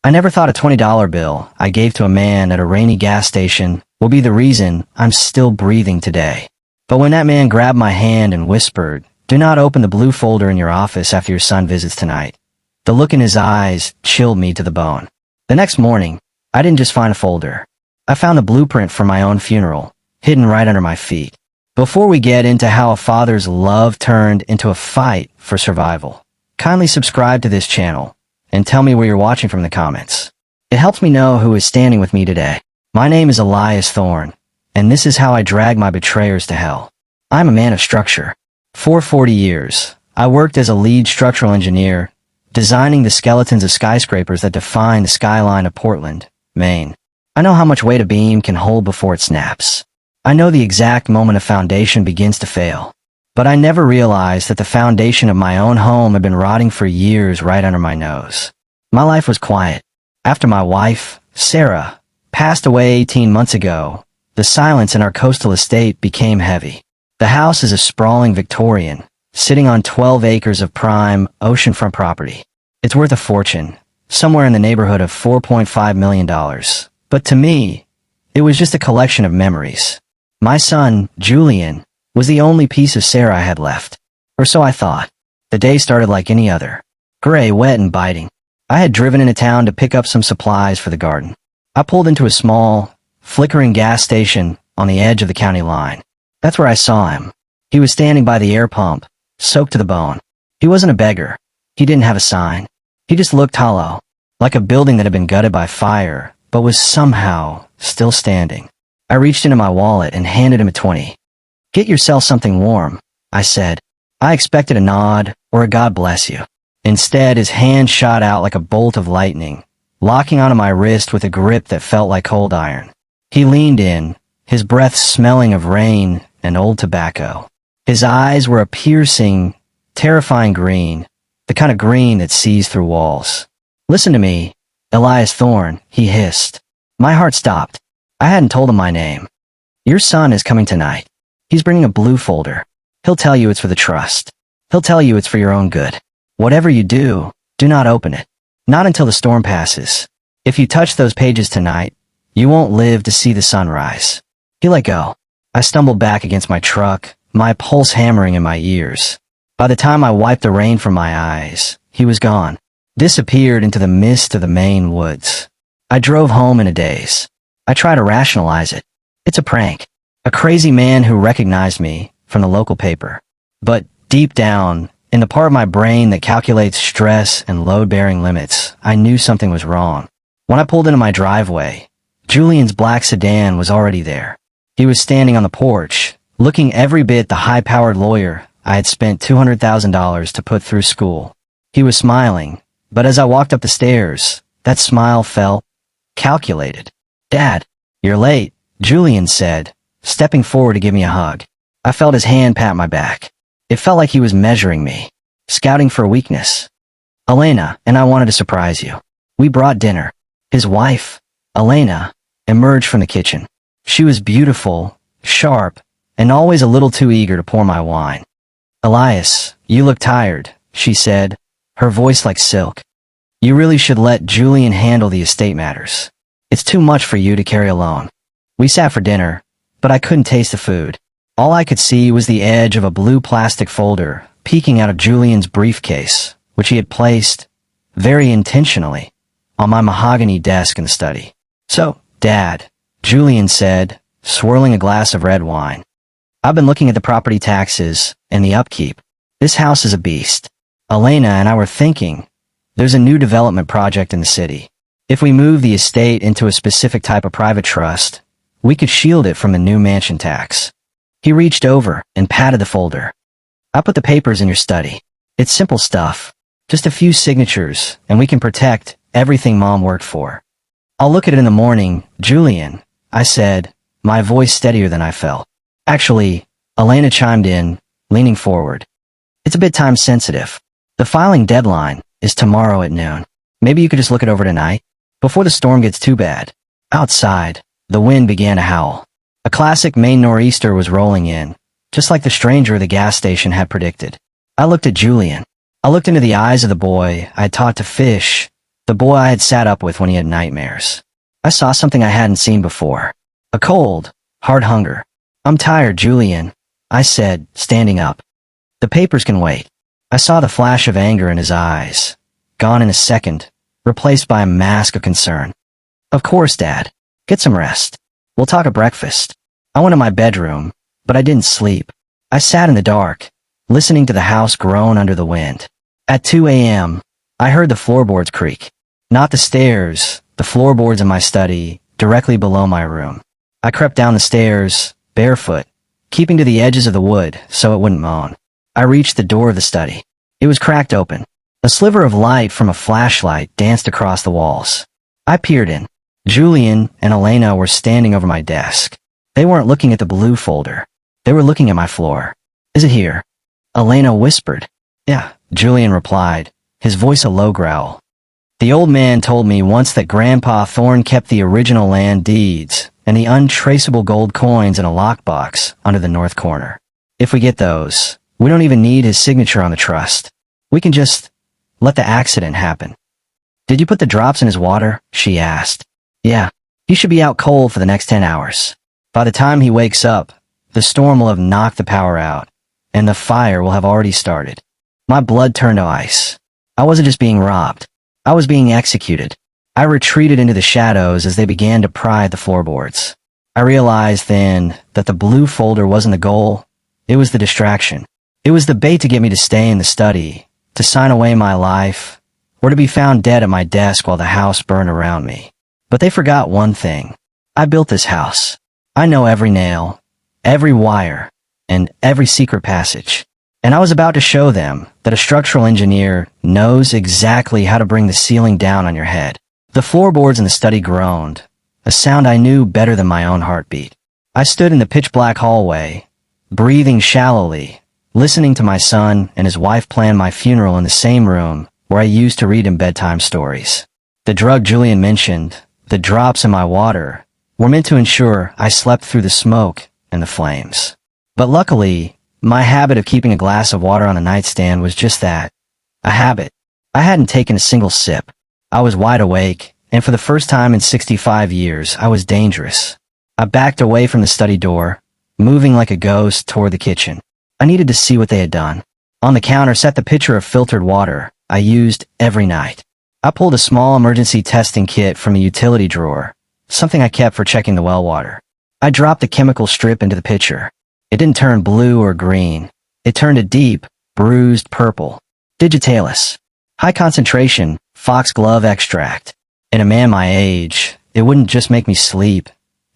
I never thought a $20 bill I gave to a man at a rainy gas station will be the reason I'm still breathing today. But when that man grabbed my hand and whispered, "Do not open the blue folder in your office after your son visits tonight," the look in his eyes chilled me to the bone. The next morning, I didn't just find a folder. I found a blueprint for my own funeral, hidden right under my feet. Before we get into how a father's love turned into a fight for survival, kindly subscribe to this channel and tell me where you're watching from in the comments. It helps me know who is standing with me today. My name is Elias Thorne, and this is how I drag my betrayers to hell. I'm a man of structure. For 40 years, I worked as a lead structural engineer, designing the skeletons of skyscrapers that define the skyline of Portland, Maine. I know how much weight a beam can hold before it snaps. I know the exact moment a foundation begins to fail. But I never realized that the foundation of my own home had been rotting for years right under my nose. My life was quiet. After my wife, Sarah, passed away 18 months ago, the silence in our coastal estate became heavy. The house is a sprawling Victorian, sitting on 12 acres of prime, oceanfront property. It's worth a fortune, somewhere in the neighborhood of $4.5 million. But to me, it was just a collection of memories. My son, Julian, was the only piece of Sarah I had left. Or so I thought. The day started like any other. Gray, wet, and biting. I had driven into town to pick up some supplies for the garden. I pulled into a small, flickering gas station on the edge of the county line. That's where I saw him. He was standing by the air pump, soaked to the bone. He wasn't a beggar. He didn't have a sign. He just looked hollow, like a building that had been gutted by fire, but was somehow still standing. I reached into my wallet and handed him a 20. "Get yourself something warm," I said. I expected a nod or a "God bless you." Instead, his hand shot out like a bolt of lightning, locking onto my wrist with a grip that felt like cold iron. He leaned in, his breath smelling of rain and old tobacco. His eyes were a piercing, terrifying green, the kind of green that sees through walls. "Listen to me, Elias Thorne," he hissed. My heart stopped. I hadn't told him my name. "Your son is coming tonight. He's bringing a blue folder. He'll tell you it's for the trust. He'll tell you it's for your own good. Whatever you do, do not open it. Not until the storm passes. If you touch those pages tonight, you won't live to see the sunrise." He let go. I stumbled back against my truck, my pulse hammering in my ears. By the time I wiped the rain from my eyes, he was gone. Disappeared into the mist of the Maine woods. I drove home in a daze. I tried to rationalize it. It's a prank. A crazy man who recognized me from the local paper. But deep down, in the part of my brain that calculates stress and load-bearing limits, I knew something was wrong. When I pulled into my driveway, Julian's black sedan was already there. He was standing on the porch, looking every bit the high-powered lawyer I had spent $200,000 to put through school. He was smiling, but as I walked up the stairs, that smile felt calculated. "Dad, you're late," Julian said, stepping forward to give me a hug. I felt his hand pat my back. It felt like he was measuring me, scouting for a weakness. "Elena and I wanted to surprise you. We brought dinner." His wife, Elena, emerged from the kitchen. She was beautiful, sharp, and always a little too eager to pour my wine. "Elias, you look tired," she said, her voice like silk. "You really should let Julian handle the estate matters. It's too much for you to carry alone." We sat for dinner, but I couldn't taste the food. All I could see was the edge of a blue plastic folder peeking out of Julian's briefcase, which he had placed, very intentionally, on my mahogany desk in the study. "So, Dad," Julian said, swirling a glass of red wine. "I've been looking at the property taxes and the upkeep. This house is a beast. Elena and I were thinking, there's a new development project in the city. If we move the estate into a specific type of private trust, we could shield it from the new mansion tax." He reached over and patted the folder. "I put the papers in your study. It's simple stuff, just a few signatures, and we can protect everything Mom worked for." "I'll look at it in the morning, Julian," I said, my voice steadier than I felt. "Actually," Elena chimed in, leaning forward, "it's a bit time sensitive. The filing deadline is tomorrow at noon. Maybe you could just look it over tonight, before the storm gets too bad." Outside, the wind began to howl. A classic Maine nor'easter was rolling in, just like the stranger at the gas station had predicted. I looked at Julian. I looked into the eyes of the boy I had taught to fish, the boy I had sat up with when he had nightmares. I saw something I hadn't seen before. A cold, hard hunger. "I'm tired, Julian," I said, standing up. "The papers can wait." I saw the flash of anger in his eyes, gone in a second, replaced by a mask of concern. "Of course, Dad. Get some rest. We'll talk at breakfast." I went to my bedroom, but I didn't sleep. I sat in the dark, listening to the house groan under the wind. At 2 a.m., I heard the floorboards creak. Not the stairs, the floorboards in my study, directly below my room. I crept down the stairs, barefoot, keeping to the edges of the wood so it wouldn't moan. I reached the door of the study. It was cracked open. A sliver of light from a flashlight danced across the walls. I peered in. Julian and Elena were standing over my desk. They weren't looking at the blue folder. They were looking at my floor. "Is it here?" Elena whispered. "Yeah," Julian replied, his voice a low growl. "The old man told me once that Grandpa Thorne kept the original land deeds and the untraceable gold coins in a lockbox under the north corner. If we get those, we don't even need his signature on the trust. We can just let the accident happen." "Did you put the drops in his water?" she asked. "Yeah. He should be out cold for the next 10 hours. By the time he wakes up, the storm will have knocked the power out, and the fire will have already started." My blood turned to ice. I wasn't just being robbed. I was being executed. I retreated into the shadows as they began to pry at the floorboards. I realized then that the blue folder wasn't the goal. It was the distraction. It was the bait to get me to stay in the study, to sign away my life, or to be found dead at my desk while the house burned around me. But they forgot one thing. I built this house. I know every nail, every wire, and every secret passage. And I was about to show them that a structural engineer knows exactly how to bring the ceiling down on your head. The floorboards in the study groaned, a sound I knew better than my own heartbeat. I stood in the pitch-black hallway, breathing shallowly, listening to my son and his wife plan my funeral in the same room where I used to read him bedtime stories. The drug Julian mentioned, the drops in my water, were meant to ensure I slept through the smoke and the flames. But luckily, my habit of keeping a glass of water on the nightstand was just that, a habit. I hadn't taken a single sip. I was wide awake, and for the first time in 65 years, I was dangerous. I backed away from the study door, moving like a ghost toward the kitchen. I needed to see what they had done. On the counter sat the pitcher of filtered water I used every night. I pulled a small emergency testing kit from a utility drawer, something I kept for checking the well water. I dropped the chemical strip into the pitcher. It didn't turn blue or green. It turned a deep, bruised purple. Digitalis. High concentration, foxglove extract. In a man my age, it wouldn't just make me sleep.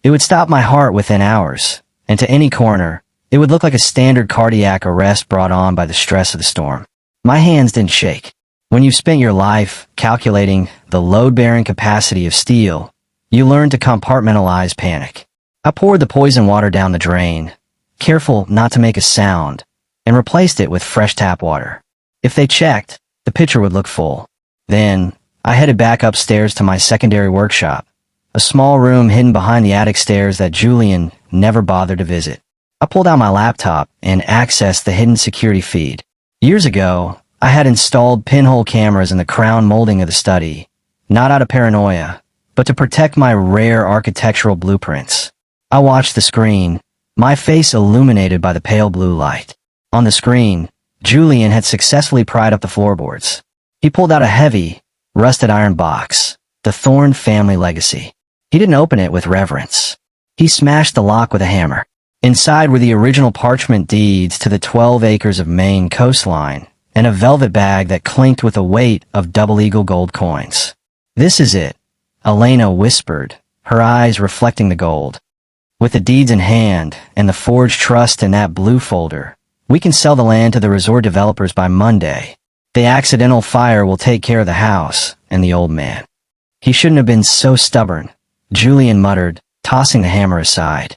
It would stop my heart within hours, and to any coroner, it would look like a standard cardiac arrest brought on by the stress of the storm. My hands didn't shake. When you've spent your life calculating the load-bearing capacity of steel, you learn to compartmentalize panic. I poured the poison water down the drain, careful not to make a sound, and replaced it with fresh tap water. If they checked, the pitcher would look full. Then, I headed back upstairs to my secondary workshop, a small room hidden behind the attic stairs that Julian never bothered to visit. I pulled out my laptop and accessed the hidden security feed. Years ago, I had installed pinhole cameras in the crown molding of the study, not out of paranoia, but to protect my rare architectural blueprints. I watched the screen, my face illuminated by the pale blue light. On the screen, Julian had successfully pried up the floorboards. He pulled out a heavy, rusted iron box, the Thorne family legacy. He didn't open it with reverence. He smashed the lock with a hammer. Inside were the original parchment deeds to the 12 acres of Maine coastline, and a velvet bag that clinked with the weight of double eagle gold coins. "This is it," Elena whispered, her eyes reflecting the gold. "With the deeds in hand and the forged trust in that blue folder, we can sell the land to the resort developers by Monday. The accidental fire will take care of the house and the old man." "He shouldn't have been so stubborn," Julian muttered, tossing the hammer aside.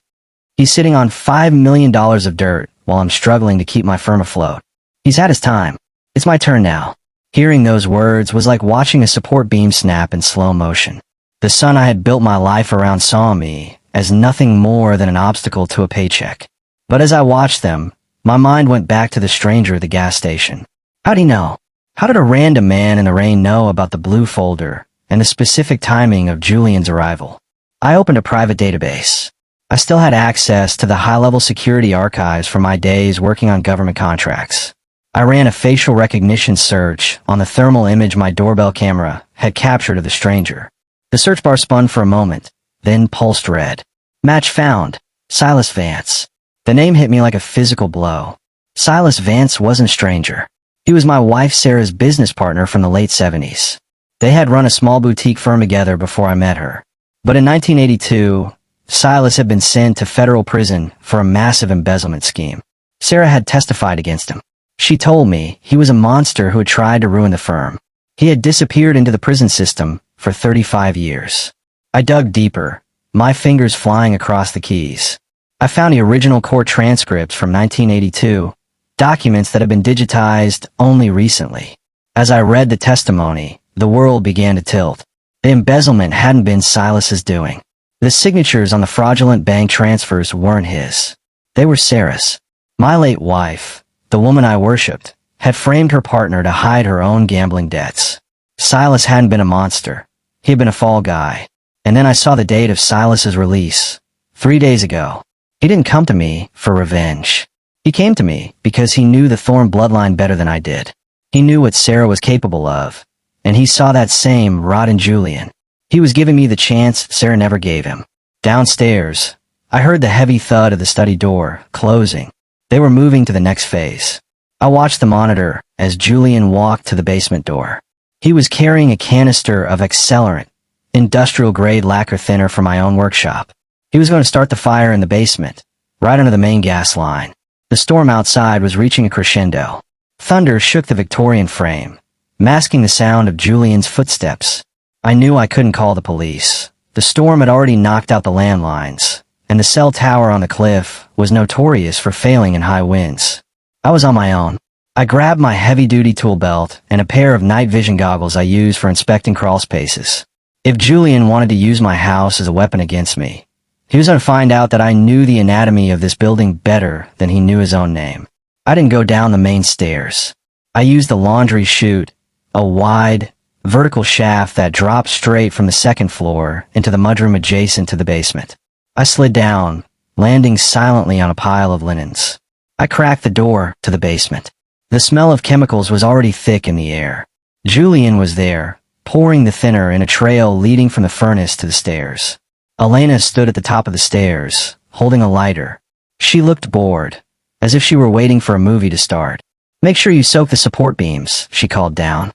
"He's sitting on $5 million of dirt while I'm struggling to keep my firm afloat. He's had his time. It's my turn now." Hearing those words was like watching a support beam snap in slow motion. The son I had built my life around saw me as nothing more than an obstacle to a paycheck. But as I watched them, my mind went back to the stranger at the gas station. How'd he know? How did a random man in the rain know about the blue folder and the specific timing of Julian's arrival. I opened a private database. I still had access to the high-level security archives from my days working on government contracts. I ran a facial recognition search on the thermal image my doorbell camera had captured of the stranger. The search bar spun for a moment, then pulsed red. Match found. Silas Vance. The name hit me like a physical blow. Silas Vance wasn't a stranger. He was my wife Sarah's business partner from the late 70s. They had run a small boutique firm together before I met her. But in 1982, Silas had been sent to federal prison for a massive embezzlement scheme. Sarah had testified against him. She told me he was a monster who had tried to ruin the firm. He had disappeared into the prison system for 35 years. I dug deeper, my fingers flying across the keys. I found the original court transcripts from 1982, documents that had been digitized only recently. As I read the testimony, the world began to tilt. The embezzlement hadn't been Silas's doing. The signatures on the fraudulent bank transfers weren't his. They were Sarah's. My late wife, the woman I worshipped, had framed her partner to hide her own gambling debts. Silas hadn't been a monster. He had been a fall guy. And then I saw the date of Silas's release. 3 days ago. He didn't come to me for revenge. He came to me because he knew the Thorne bloodline better than I did. He knew what Sarah was capable of, and he saw that same rot in Julian. He was giving me the chance Sarah never gave him. Downstairs, I heard the heavy thud of the study door closing. They were moving to the next phase. I watched the monitor as Julian walked to the basement door. He was carrying a canister of accelerant, industrial-grade lacquer thinner from my own workshop. He was going to start the fire in the basement, right under the main gas line. The storm outside was reaching a crescendo. Thunder shook the Victorian frame, masking the sound of Julian's footsteps. I knew I couldn't call the police. The storm had already knocked out the landlines, and the cell tower on the cliff was notorious for failing in high winds. I was on my own. I grabbed my heavy-duty tool belt and a pair of night vision goggles I use for inspecting crawl spaces. If Julian wanted to use my house as a weapon against me, he was going to find out that I knew the anatomy of this building better than he knew his own name. I didn't go down the main stairs. I used the laundry chute, a wide, vertical shaft that dropped straight from the second floor into the mudroom adjacent to the basement. I slid down, landing silently on a pile of linens. I cracked the door to the basement. The smell of chemicals was already thick in the air. Julian was there, pouring the thinner in a trail leading from the furnace to the stairs. Elena stood at the top of the stairs, holding a lighter. She looked bored, as if she were waiting for a movie to start. "Make sure you soak the support beams," she called down.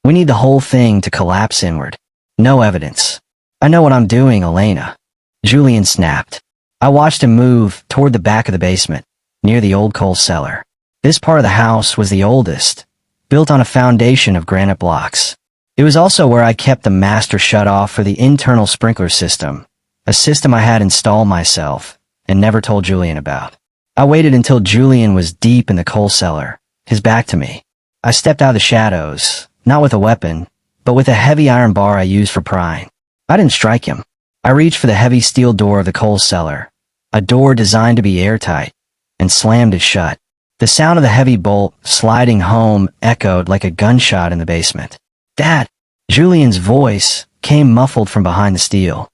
"We need the whole thing to collapse inward. No evidence." "I know what I'm doing, Elena." Julian snapped. I watched him move toward the back of the basement, near the old coal cellar. This part of the house was the oldest, built on a foundation of granite blocks. It was also where I kept the master shut-off for the internal sprinkler system, a system I had installed myself and never told Julian about. I waited until Julian was deep in the coal cellar, his back to me. I stepped out of the shadows, not with a weapon, but with a heavy iron bar I used for prying. I didn't strike him. I reached for the heavy steel door of the coal cellar, a door designed to be airtight, and slammed it shut. The sound of the heavy bolt sliding home echoed like a gunshot in the basement. "Dad!" Julian's voice came muffled from behind the steel.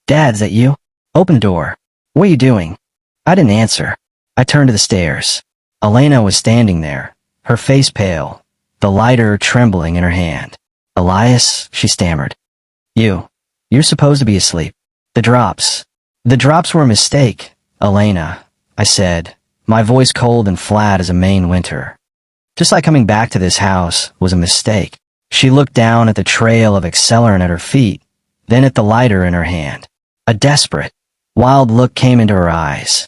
"Dad, is that you? Open the door. What are you doing?" I didn't answer. I turned to the stairs. Elena was standing there, her face pale, the lighter trembling in her hand. "Elias," she stammered. You're supposed to be asleep." The drops were a mistake, Elena," I said, my voice cold and flat as a Maine winter. "Just like coming back to this house was a mistake." She looked down at the trail of accelerant at her feet, then at the lighter in her hand. A desperate, wild look came into her eyes.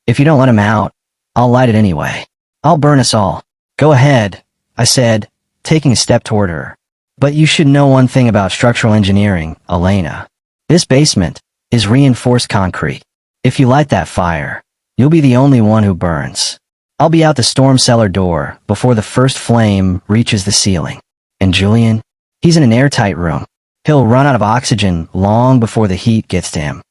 "If you don't let him out, I'll light it anyway. I'll burn us all." "Go ahead," I said, taking a step toward her. "But you should know one thing about structural engineering, Elena. This basement is reinforced concrete. If you light that fire, you'll be the only one who burns. I'll be out the storm cellar door before the first flame reaches the ceiling. And Julian, he's in an airtight room. He'll run out of oxygen long before the heat gets to him."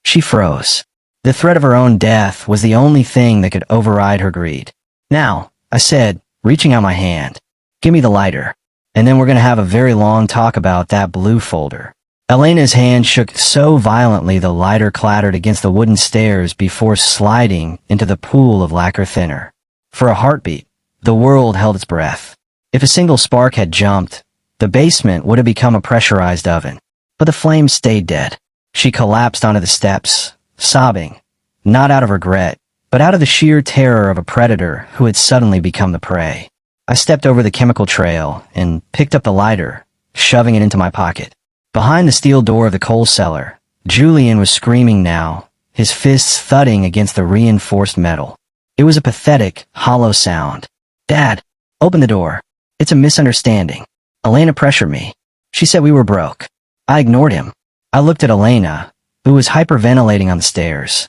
She froze. The threat of her own death was the only thing that could override her greed. "Now," I said, reaching out my hand, "give me the lighter." And then we're going to have a very long talk about that blue folder. Elena's hand shook so violently the lighter clattered against the wooden stairs before sliding into the pool of lacquer thinner. For a heartbeat, the world held its breath. If a single spark had jumped, the basement would have become a pressurized oven. But the flames stayed dead. She collapsed onto the steps, sobbing, not out of regret, but out of the sheer terror of a predator who had suddenly become the prey. I stepped over the chemical trail and picked up the lighter, shoving it into my pocket. Behind the steel door of the coal cellar, Julian was screaming now, his fists thudding against the reinforced metal. It was a pathetic, hollow sound. "Dad, open the door. It's a misunderstanding." Elena pressured me. She said we were broke. I ignored him. I looked at Elena, who was hyperventilating on the stairs.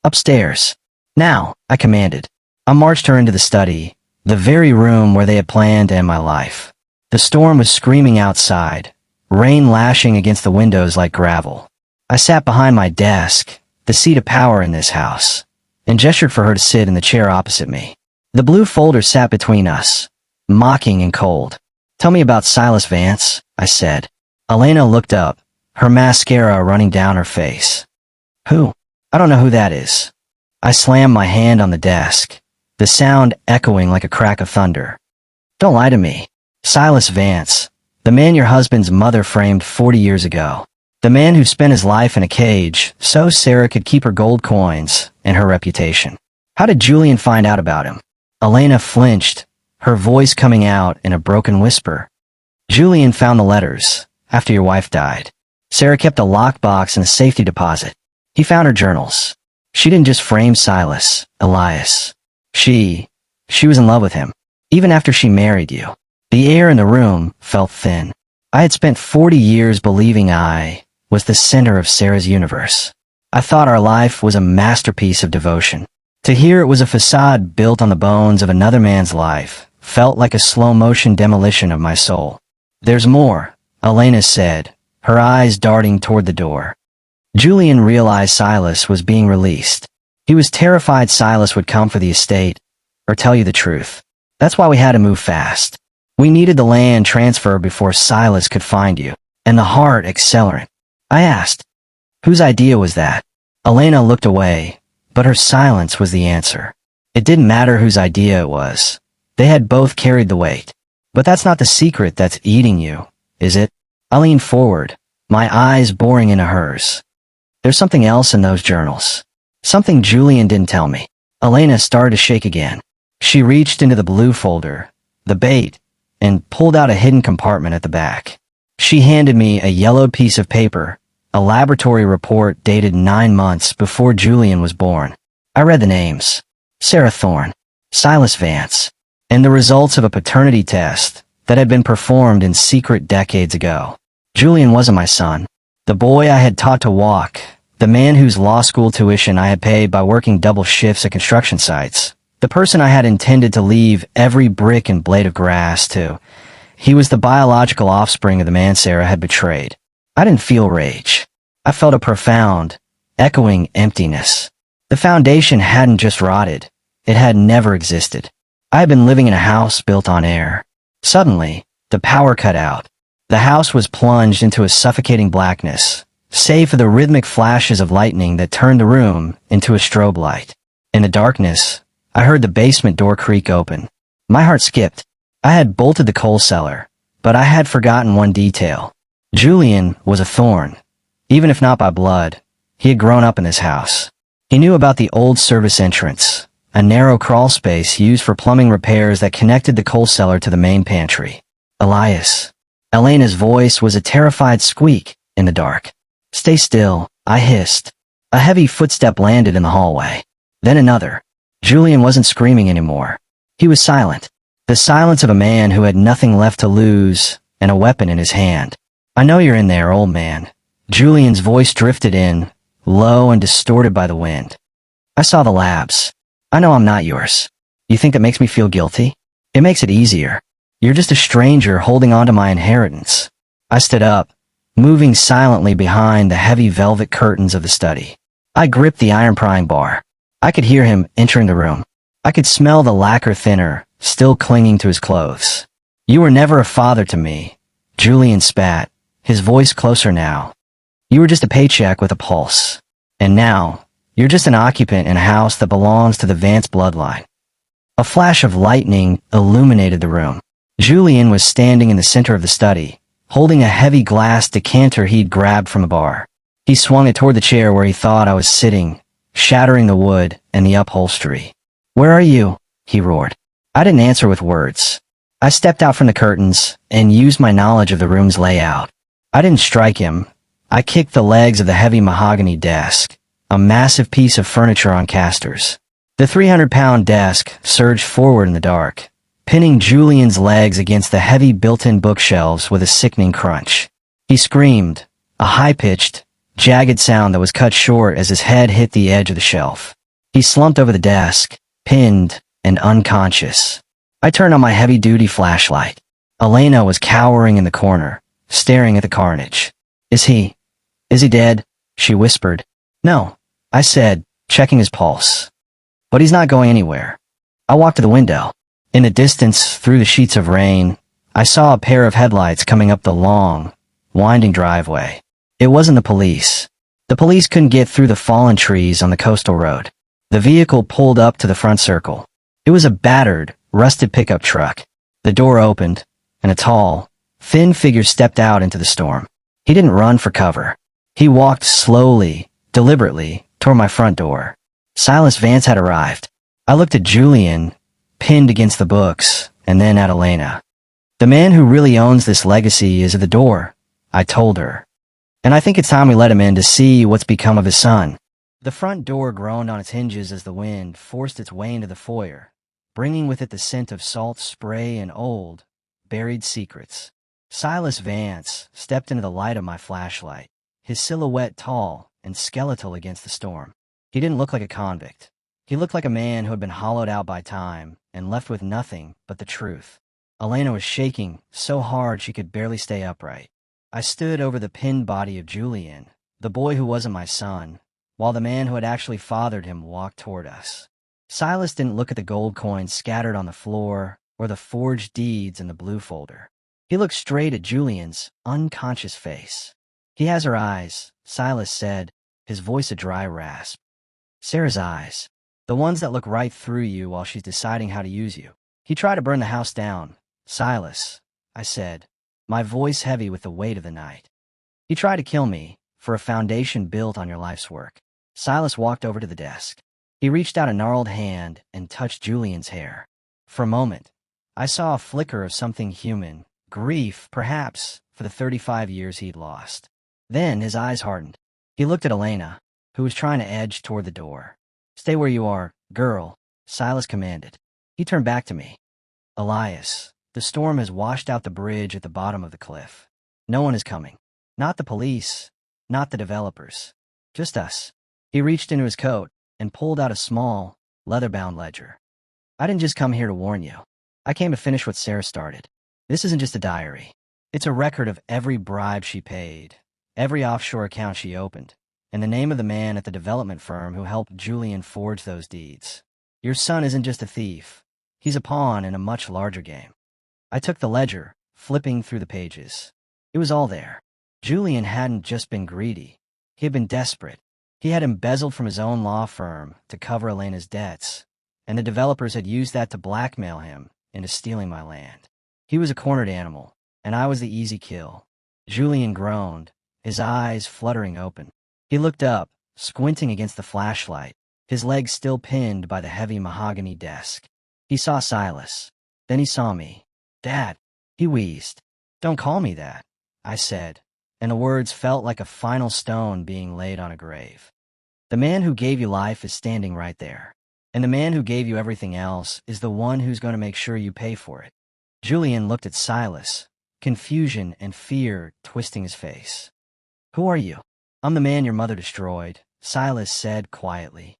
"Upstairs. Now," I commanded. I marched her into the study, the very room where they had planned to end my life. The storm was screaming outside, rain lashing against the windows like gravel. I sat behind my desk, the seat of power in this house, and gestured for her to sit in the chair opposite me. The blue folder sat between us, mocking and cold. "Tell me about Silas Vance," I said. Elena looked up, her mascara running down her face. "Who? I don't know who that is." I slammed my hand on the desk, the sound echoing like a crack of thunder. "Don't lie to me. Silas Vance, the man your husband's mother framed 40 years ago. The man who spent his life in a cage so Sarah could keep her gold coins and her reputation. How did Julian find out about him?" Elena flinched, her voice coming out in a broken whisper. "Julian found the letters after your wife died. Sarah kept a lockbox and a safety deposit. He found her journals. She didn't just frame Silas, Elias. She was in love with him, even after she married you." The air in the room felt thin. I had spent 40 years believing I was the center of Sarah's universe. I thought our life was a masterpiece of devotion. To hear it was a facade built on the bones of another man's life felt like a slow-motion demolition of my soul. "There's more," Elena said, her eyes darting toward the door. Julian realized Silas was being released. He was terrified Silas would come for the estate, or tell you the truth. That's why we had to move fast. We needed the land transfer before Silas could find you, and the hard accelerant. I asked, "Whose idea was that?" Elena looked away, but her silence was the answer. It didn't matter whose idea it was. They had both carried the weight. But that's not the secret that's eating you, is it? I leaned forward, my eyes boring into hers. "There's something else in those journals. Something Julian didn't tell me." Elena started to shake again. She reached into the blue folder, the bait, and pulled out a hidden compartment at the back. She handed me a yellowed piece of paper, a laboratory report dated 9 months before Julian was born. I read the names: Sarah Thorne, Silas Vance, and the results of a paternity test that had been performed in secret decades ago. Julian wasn't my son. The boy I had taught to walk, the man whose law school tuition I had paid by working double shifts at construction sites, the person I had intended to leave every brick and blade of grass to. He was the biological offspring of the man Sarah had betrayed. I didn't feel rage. I felt a profound, echoing emptiness. The foundation hadn't just rotted. It had never existed. I had been living in a house built on air. Suddenly, the power cut out. The house was plunged into a suffocating blackness, save for the rhythmic flashes of lightning that turned the room into a strobe light. In the darkness, I heard the basement door creak open. My heart skipped. I had bolted the coal cellar, but I had forgotten one detail. Julian was a Thorne. Even if not by blood, he had grown up in this house. He knew about the old service entrance, a narrow crawl space used for plumbing repairs that connected the coal cellar to the main pantry. "Elias." Elena's voice was a terrified squeak in the dark. "Stay still," I hissed. A heavy footstep landed in the hallway. Then another. Julian wasn't screaming anymore. He was silent. The silence of a man who had nothing left to lose and a weapon in his hand. "I know you're in there, old man." Julian's voice drifted in, low and distorted by the wind. "I saw the labs. I know I'm not yours. You think that makes me feel guilty? It makes it easier. You're just a stranger holding on to my inheritance." I stood up, moving silently behind the heavy velvet curtains of the study. I gripped the iron prying bar. I could hear him entering the room. I could smell the lacquer thinner, still clinging to his clothes. You were never a father to me. Julian spat, his voice closer now. You were just a paycheck with a pulse. And now, you're just an occupant in a house that belongs to the Vance bloodline. A flash of lightning illuminated the room. Julian was standing in the center of the study, holding a heavy glass decanter he'd grabbed from a bar. He swung it toward the chair where he thought I was sitting, shattering the wood and the upholstery. "Where are you?" he roared. I didn't answer with words. I stepped out from the curtains and used my knowledge of the room's layout. I didn't strike him. I kicked the legs of the heavy mahogany desk, a massive piece of furniture on casters. The 300-pound desk surged forward in the dark, pinning Julian's legs against the heavy built-in bookshelves with a sickening crunch. He screamed, a high-pitched, jagged sound that was cut short as his head hit the edge of the shelf. He slumped over the desk, pinned and unconscious. I turned on my heavy-duty flashlight. Elena was cowering in the corner, staring at the carnage. Is he dead?" she whispered. "No," I said, checking his pulse. "But he's not going anywhere." I walked to the window. In the distance, through the sheets of rain, I saw a pair of headlights coming up the long, winding driveway. It wasn't the police. The police couldn't get through the fallen trees on the coastal road. The vehicle pulled up to the front circle. It was a battered, rusted pickup truck. The door opened, and a tall, thin figure stepped out into the storm. He didn't run for cover. He walked slowly, deliberately, toward my front door. Silas Vance had arrived. I looked at Julian, pinned against the books, and then at Elena. "The man who really owns this legacy is at the door," I told her. "And I think it's time we let him in to see what's become of his son." The front door groaned on its hinges as the wind forced its way into the foyer, bringing with it the scent of salt spray and old, buried secrets. Silas Vance stepped into the light of my flashlight, his silhouette tall and skeletal against the storm. He didn't look like a convict. He looked like a man who had been hollowed out by time and left with nothing but the truth. Elena was shaking so hard she could barely stay upright. I stood over the pinned body of Julian, the boy who wasn't my son, while the man who had actually fathered him walked toward us. Silas didn't look at the gold coins scattered on the floor or the forged deeds in the blue folder. He looked straight at Julian's unconscious face. "He has her eyes," Silas said, his voice a dry rasp. "Sarah's eyes. The ones that look right through you while she's deciding how to use you. He tried to burn the house down, Silas," I said, my voice heavy with the weight of the night. "He tried to kill me for a foundation built on your life's work." Silas walked over to the desk. He reached out a gnarled hand and touched Julian's hair. For a moment, I saw a flicker of something human, grief, perhaps, for the 35 years he'd lost. Then his eyes hardened. He looked at Elena, who was trying to edge toward the door. "Stay where you are, girl," Silas commanded. He turned back to me. "Elias, the storm has washed out the bridge at the bottom of the cliff. No one is coming. Not the police, not the developers. Just us." He reached into his coat and pulled out a small, leather-bound ledger. "I didn't just come here to warn you. I came to finish what Sarah started. This isn't just a diary. It's a record of every bribe she paid, every offshore account she opened, and the name of the man at the development firm who helped Julian forge those deeds. Your son isn't just a thief. He's a pawn in a much larger game." I took the ledger, flipping through the pages. It was all there. Julian hadn't just been greedy. He had been desperate. He had embezzled from his own law firm to cover Elena's debts, and the developers had used that to blackmail him into stealing my land. He was a cornered animal, and I was the easy kill. Julian groaned, his eyes fluttering open. He looked up, squinting against the flashlight, his legs still pinned by the heavy mahogany desk. He saw Silas. Then he saw me. "Dad," he wheezed. "Don't call me that," I said, and the words felt like a final stone being laid on a grave. "The man who gave you life is standing right there, and the man who gave you everything else is the one who's going to make sure you pay for it." Julian looked at Silas, confusion and fear twisting his face. "Who are you?" "I'm the man your mother destroyed," Silas said quietly.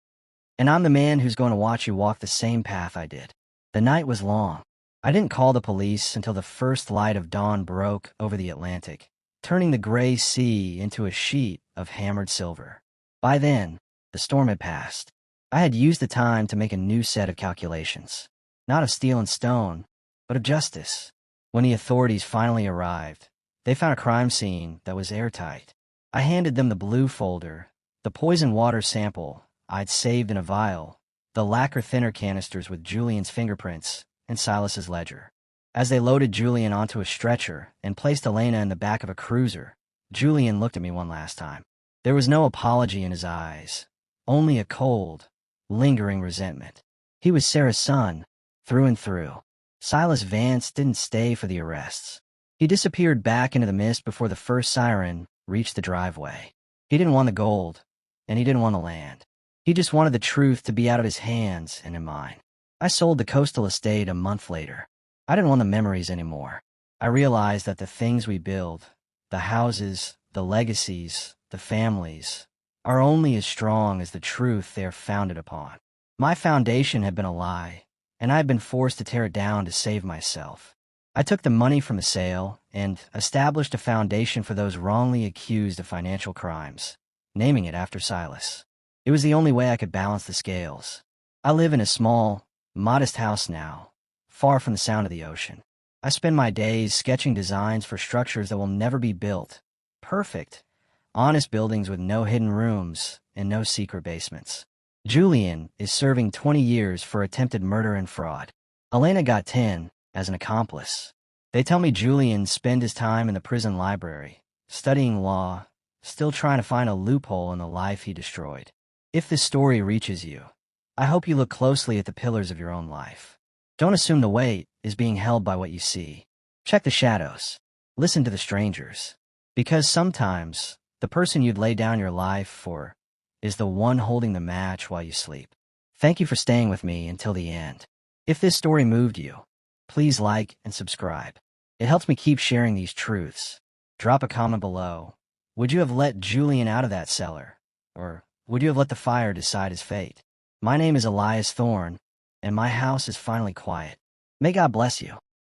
"And I'm the man who's going to watch you walk the same path I did." The night was long. I didn't call the police until the first light of dawn broke over the Atlantic, turning the gray sea into a sheet of hammered silver. By then, the storm had passed. I had used the time to make a new set of calculations. Not of steel and stone, but of justice. When the authorities finally arrived, they found a crime scene that was airtight. I handed them the blue folder, the poison water sample I'd saved in a vial, the lacquer thinner canisters with Julian's fingerprints, and Silas's ledger. As they loaded Julian onto a stretcher and placed Elena in the back of a cruiser, Julian looked at me one last time. There was no apology in his eyes, only a cold, lingering resentment. He was Sarah's son, through and through. Silas Vance didn't stay for the arrests. He disappeared back into the mist before the first siren reached the driveway. He didn't want the gold, and he didn't want the land. He just wanted the truth to be out of his hands and in mine. I sold the coastal estate a month later. I didn't want the memories anymore. I realized that the things we build, the houses, the legacies, the families, are only as strong as the truth they are founded upon. My foundation had been a lie, and I had been forced to tear it down to save myself. I took the money from the sale and established a foundation for those wrongly accused of financial crimes, naming it after Silas. It was the only way I could balance the scales. I live in a small, modest house now, far from the sound of the ocean. I spend my days sketching designs for structures that will never be built. Perfect, honest buildings with no hidden rooms and no secret basements. Julian is serving 20 years for attempted murder and fraud. Elena got 10 as an accomplice. They tell me Julian spent his time in the prison library, studying law, still trying to find a loophole in the life he destroyed. If this story reaches you, I hope you look closely at the pillars of your own life. Don't assume the weight is being held by what you see. Check the shadows. Listen to the strangers. Because sometimes, the person you'd lay down your life for is the one holding the match while you sleep. Thank you for staying with me until the end. If this story moved you, please like and subscribe. It helps me keep sharing these truths. Drop a comment below. Would you have let Julian out of that cellar? Or would you have let the fire decide his fate? My name is Elias Thorne, and my house is finally quiet. May God bless you.